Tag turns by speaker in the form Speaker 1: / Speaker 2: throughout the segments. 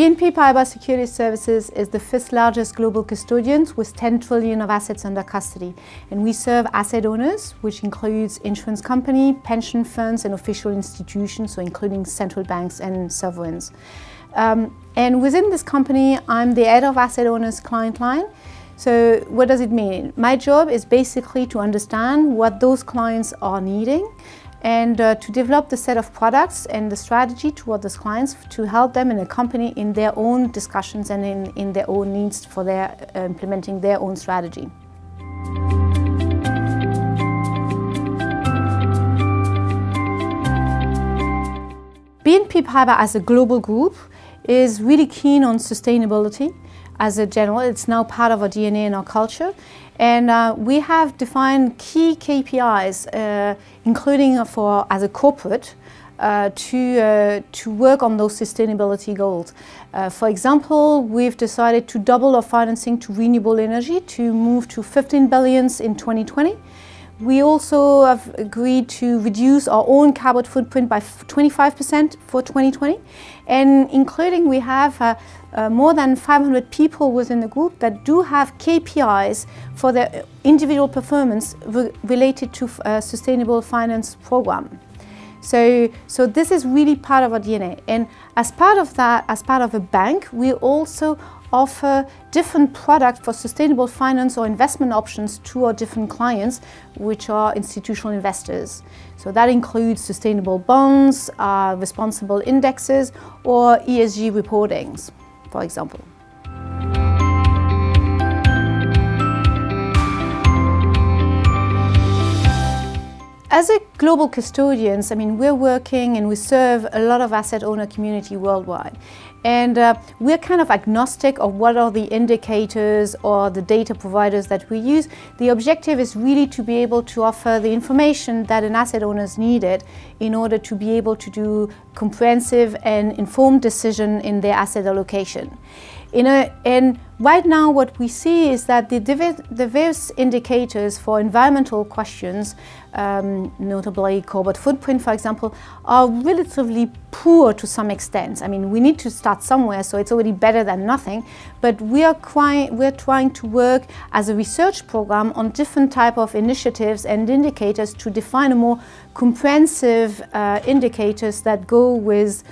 Speaker 1: BNP Paribas Securities Services is the fifth largest global custodian with 10 trillion of assets under custody. And we serve asset owners, which includes insurance company, pension funds and official institutions, so including central banks and sovereigns. And within this company, I'm the head of asset owners client line. So what does it mean? My job is basically to understand what those clients are needing and to develop the set of products and the strategy toward those clients to help them and accompany in their own discussions and in their own needs for their implementing their own strategy. BNP Paribas as a global group is really keen on sustainability. As a general, it's now part of our DNA and our culture. And we have defined key KPIs, including as a corporate, to work on those sustainability goals. For example, we've decided to double our financing to renewable energy to move to 15 billion in 2020. We also have agreed to reduce our own carbon footprint by 25% for 2020. And including we have more than 500 people within the group that do have KPIs for their individual performance related to a sustainable finance program. So this is really part of our DNA. And as part of that, as part of a bank, we also offer different products for sustainable finance or investment options to our different clients, which are institutional investors. So that includes sustainable bonds, responsible indexes, or ESG reportings, for example. As a global custodians, we're working and we serve a lot of asset owner community worldwide. And we're kind of agnostic of what are the indicators or the data providers that we use. The objective is really to be able to offer the information that an asset owner is needed in order to be able to do comprehensive and informed decision in their asset allocation. And right now what we see is that the various indicators for environmental questions, notably carbon footprint, for example, are relatively poor to some extent. We need to start somewhere, so it's already better than nothing, but we're trying to work as a research program on different type of initiatives and indicators to define a more comprehensive indicators that go with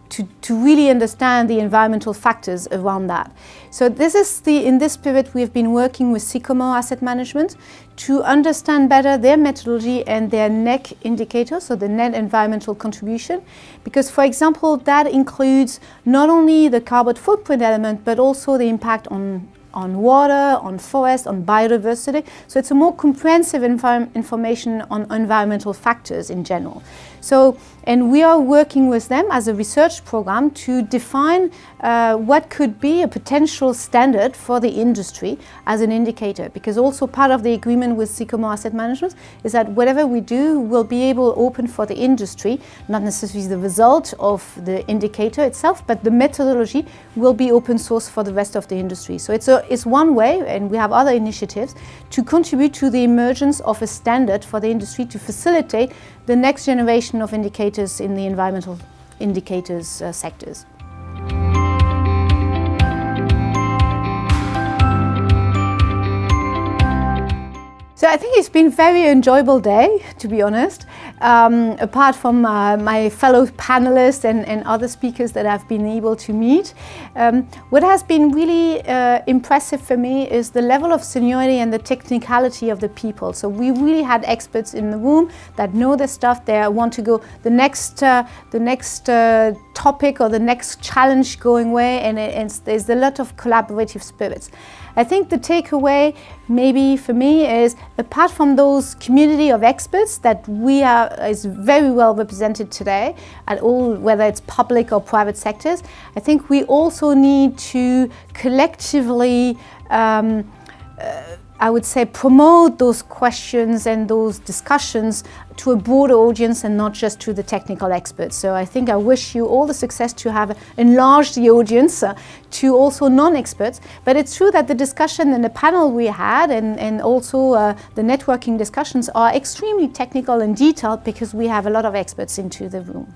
Speaker 1: to really understand the environmental factors around that. So in this period we've been working with Sycamore Asset Management to understand better their methodology and their NEC indicator, so the net environmental contribution, because for example that includes not only the carbon footprint element but also the impact on water, on forest, on biodiversity. So it's a more comprehensive information on environmental factors in general. And we are working with them as a research program to define what could be a potential standard for the industry as an indicator, because also part of the agreement with Sycamore Asset Management is that whatever we do will be able to open for the industry, not necessarily the result of the indicator itself, but the methodology will be open source for the rest of the industry. So it's one way, and we have other initiatives to contribute to the emergence of a standard for the industry to facilitate the next generation of indicators in the environmental indicators sectors. So I think it's been a very enjoyable day, to be honest. Apart from my fellow panelists and other speakers that I've been able to meet. What has been really impressive for me is the level of seniority and the technicality of the people. So we really had experts in the room that know their stuff. They want to go the next topic or the next challenge going away, and there's a lot of collaborative spirits. I think the takeaway maybe for me is, apart from those community of experts that is very well represented today at all, whether it's public or private sectors, I think we also need to collectively I would say promote those questions and those discussions to a broader audience and not just to the technical experts. So I think I wish you all the success to have enlarged the audience to also non-experts. But it's true that the discussion and the panel we had and also the networking discussions are extremely technical and detailed because we have a lot of experts into the room.